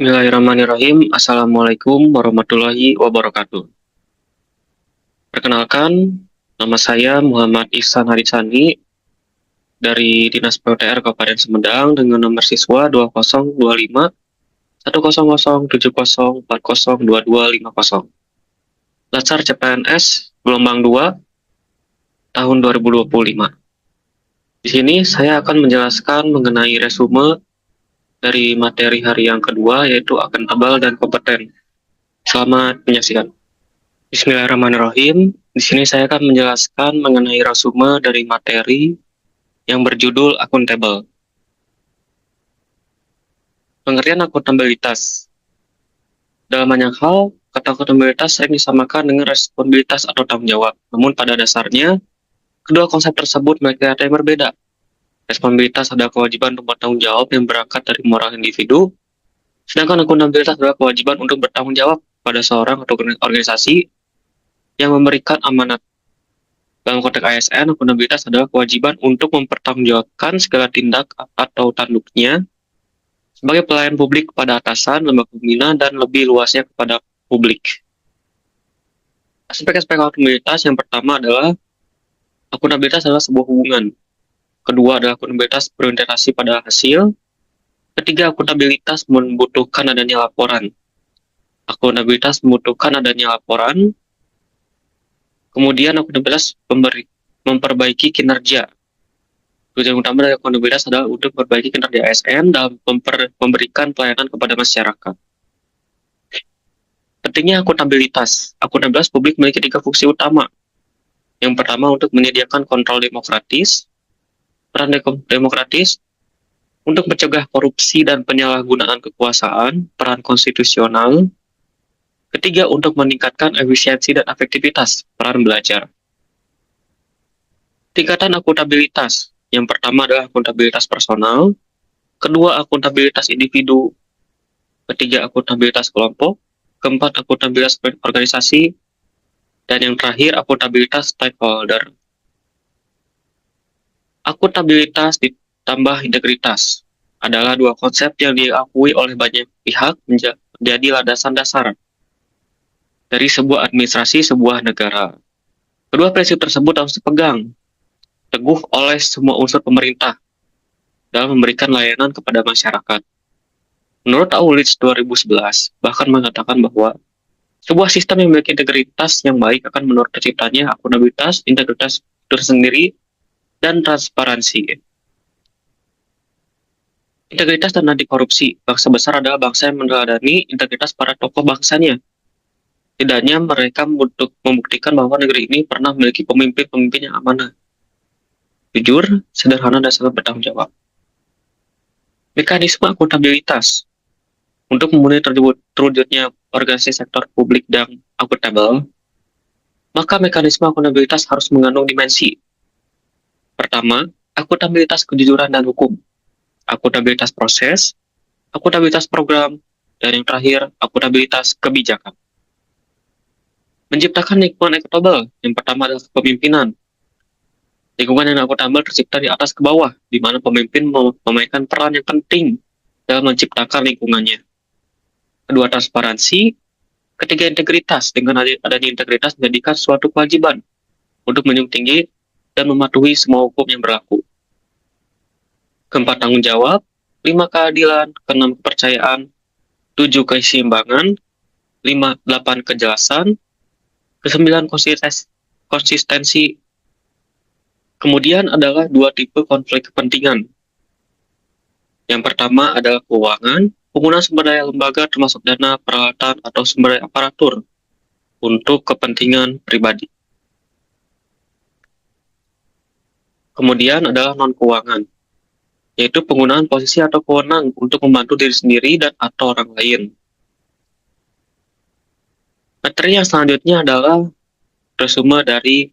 Bismillahirrahmanirrahim. Assalamualaikum warahmatullahi wabarakatuh. Perkenalkan, nama saya Muhammad Ihsan Harisani dari Dinas PUTR Kabupaten Sumedang dengan nomor siswa 2025 1007070402250. Latsar CPNS gelombang 2 tahun 2025. Di sini saya akan menjelaskan mengenai resume dari materi hari yang kedua, yaitu akuntabel dan kompeten. Selamat menyaksikan. Bismillahirrahmanirrahim. Di sini saya akan menjelaskan mengenai resume dari materi yang berjudul akuntabel. Pengertian akuntabilitas. Dalam banyak hal, kata akuntabilitas sering disamakan dengan responsibilitas atau tanggung jawab. Namun pada dasarnya, kedua konsep tersebut memiliki arti yang berbeda. Responsibilitas adalah kewajiban untuk bertanggung jawab yang berangkat dari moral individu, sedangkan akuntabilitas adalah kewajiban untuk bertanggung jawab pada seorang atau organisasi yang memberikan amanat. Dalam konteks ASN, akuntabilitas adalah kewajiban untuk mempertanggungjawabkan segala tindak atau tanduknya sebagai pelayan publik kepada atasan, lembaga pembina, dan lebih luasnya kepada publik. Aspek-aspek akuntabilitas yang pertama adalah akuntabilitas adalah sebuah hubungan. Kedua adalah akuntabilitas berorientasi pada hasil. Ketiga, akuntabilitas membutuhkan adanya laporan. Akuntabilitas membutuhkan adanya laporan. Kemudian akuntabilitas memperbaiki kinerja. Tujuan utama dari akuntabilitas adalah untuk memperbaiki kinerja ASN dalam memberikan pelayanan kepada masyarakat. Pentingnya akuntabilitas. Akuntabilitas publik memiliki 3 fungsi utama. Yang pertama untuk menyediakan kontrol demokratis, peran demokratis, untuk mencegah korupsi dan penyalahgunaan kekuasaan, peran konstitusional. Ketiga, untuk meningkatkan efisiensi dan efektivitas, peran belajar. Tingkatan akuntabilitas. Yang pertama adalah akuntabilitas personal, kedua akuntabilitas individu, ketiga akuntabilitas kelompok, keempat akuntabilitas organisasi, dan yang terakhir akuntabilitas stakeholder. Akuntabilitas ditambah integritas adalah dua konsep yang diakui oleh banyak pihak menjadi landasan dasar dari sebuah administrasi sebuah negara. Kedua prinsip tersebut harus dipegang teguh oleh semua unsur pemerintah dalam memberikan layanan kepada masyarakat. Menurut Aulits 2011, bahkan mengatakan bahwa sebuah sistem yang memiliki integritas yang baik akan menurut terciptanya akuntabilitas, integritas tersendiri, dan transparansi. Integritas dan anti korupsi. Bangsa besar adalah bangsa yang meneladani integritas para tokoh bangsanya. Tidaknya mereka membuktikan bahwa negeri ini pernah memiliki pemimpin-pemimpin yang amanah, jujur, sederhana, dan sangat bertanggung jawab. Mekanisme akuntabilitas. Untuk memenuhi terwujudnya organisasi sektor publik dan akuntabel, maka mekanisme akuntabilitas harus mengandung dimensi. Pertama, akuntabilitas kejujuran dan hukum, akuntabilitas proses, akuntabilitas program, dan yang terakhir, akuntabilitas kebijakan. Menciptakan lingkungan akuntabel, yang pertama adalah kepemimpinan. Lingkungan yang akuntabel tercipta di atas ke bawah, di mana pemimpin memainkan peran yang penting dalam menciptakan lingkungannya. Kedua, transparansi. Ketiga, integritas. Dengan adanya integritas menjadikan suatu kewajiban untuk menjunjung tinggi dan mematuhi semua hukum yang berlaku. Keempat, tanggung jawab. 5, keadilan. Keenam, kepercayaan. 7, keseimbangan. 8, kejelasan. Kesembilan, konsistensi. Kemudian adalah 2 tipe konflik kepentingan. Yang pertama adalah keuangan, penggunaan sumber daya lembaga termasuk dana, peralatan, atau sumber daya aparatur untuk kepentingan pribadi. Kemudian adalah non-keuangan, yaitu penggunaan posisi atau wewenang untuk membantu diri sendiri dan atau orang lain. Materi yang selanjutnya adalah resume dari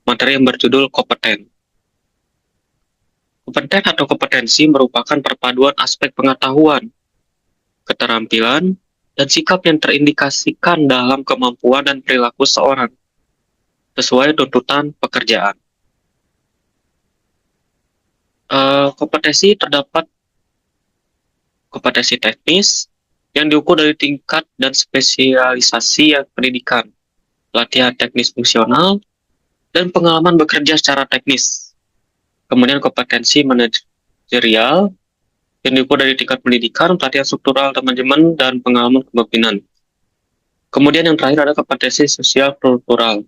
materi yang berjudul kompeten. Kompeten atau kompetensi merupakan perpaduan aspek pengetahuan, keterampilan, dan sikap yang terindikasikan dalam kemampuan dan perilaku seorang sesuai tuntutan pekerjaan. Kompetensi terdapat kompetensi teknis, yang diukur dari tingkat dan spesialisasi yang pendidikan, latihan teknis fungsional, dan pengalaman bekerja secara teknis. Kemudian kompetensi manajerial yang diukur dari tingkat pendidikan, pelatihan struktural manajemen, dan pengalaman kepemimpinan. Kemudian yang terakhir ada kompetensi sosial kultural,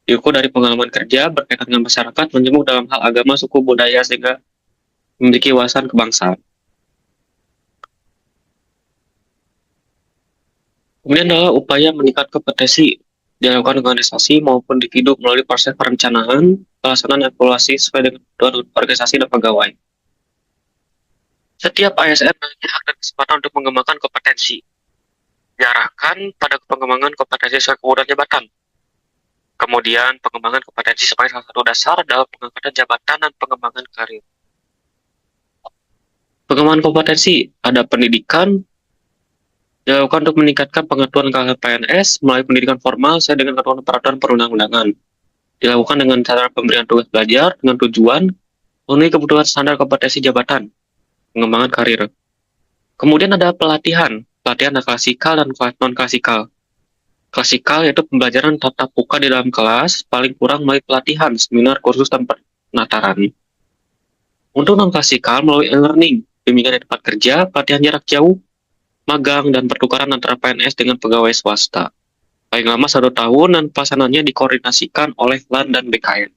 diukur dari pengalaman kerja berkaitan dengan masyarakat, menjemuk dalam hal agama, suku, budaya, sehingga memiliki wawasan kebangsaan. Kemudian adalah upaya meningkat kompetensi dilakukan organisasi maupun individu melalui proses perencanaan, pelaksanaan evaluasi sesuai dengan kebutuhan organisasi dan pegawai. Setiap ASN memiliki hak dan kesempatan untuk mengembangkan kompetensi, diarahkan pada pengembangan kompetensi sesuai kebutuhan jabatan. Kemudian pengembangan kompetensi sebagai salah satu dasar dalam pengangkatan jabatan dan pengembangan karir. Pengembangan kompetensi ada pendidikan, dilakukan untuk meningkatkan pengetahuan karir PNS melalui pendidikan formal sesuai dengan ketentuan peraturan perundang-undangan. Dilakukan dengan cara pemberian tugas belajar dengan tujuan memenuhi kebutuhan standar kompetensi jabatan, pengembangan karir. Kemudian ada pelatihan klasikal dan non-klasikal. Klasikal yaitu pembelajaran tatap muka di dalam kelas, paling kurang melalui pelatihan, seminar, kursus, dan penataran. Untuk non-klasikal melalui e-learning, bimbingan di tempat kerja, pelatihan jarak jauh, magang, dan pertukaran antara PNS dengan pegawai swasta. Paling lama 1 tahun dan pelaksanaannya dikoordinasikan oleh LAN dan BKN.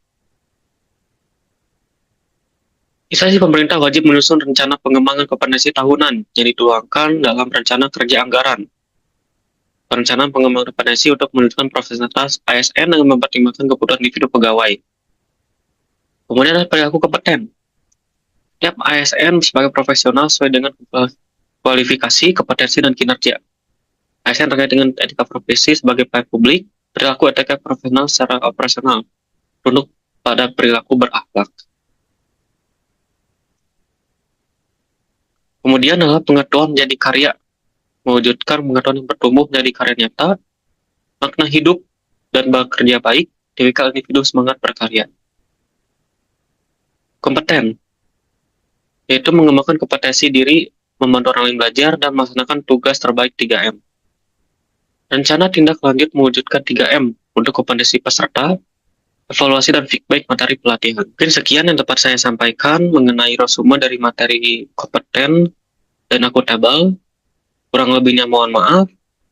Instansi pemerintah wajib menyusun rencana pengembangan kompetensi tahunan yang dituangkan dalam rencana kerja anggaran. Perencanaan pengembangan kompetensi untuk menunjukkan profesionalitas ASN dengan mempertimbangkan kebutuhan individu pegawai. Kemudian ada perilaku kompeten. Setiap ASN sebagai profesional sesuai dengan kualifikasi, kompetensi, dan kinerja. ASN terkait dengan etika profesi sebagai pelayan publik, perilaku etika profesional secara operasional, tunduk pada perilaku berakhlak. Kemudian adalah pengetahuan menjadi karya, mewujudkan pengetahuan yang bertumbuh menjadi karya nyata, makna hidup, dan bekerja baik, tipikal individu semangat berkarya. Kompeten, yaitu mengembangkan kompetensi diri, membantu orang lain belajar, dan melaksanakan tugas terbaik 3M. Rencana tindak lanjut mewujudkan 3M untuk kompetensi peserta, evaluasi dan feedback materi pelatihan. Mungkin sekian yang dapat saya sampaikan mengenai resume dari materi kompeten dan akuntabel. Kurang lebihnya mohon maaf.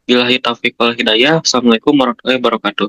Billahi taufiq wal hidayah. Assalamualaikum warahmatullahi wabarakatuh.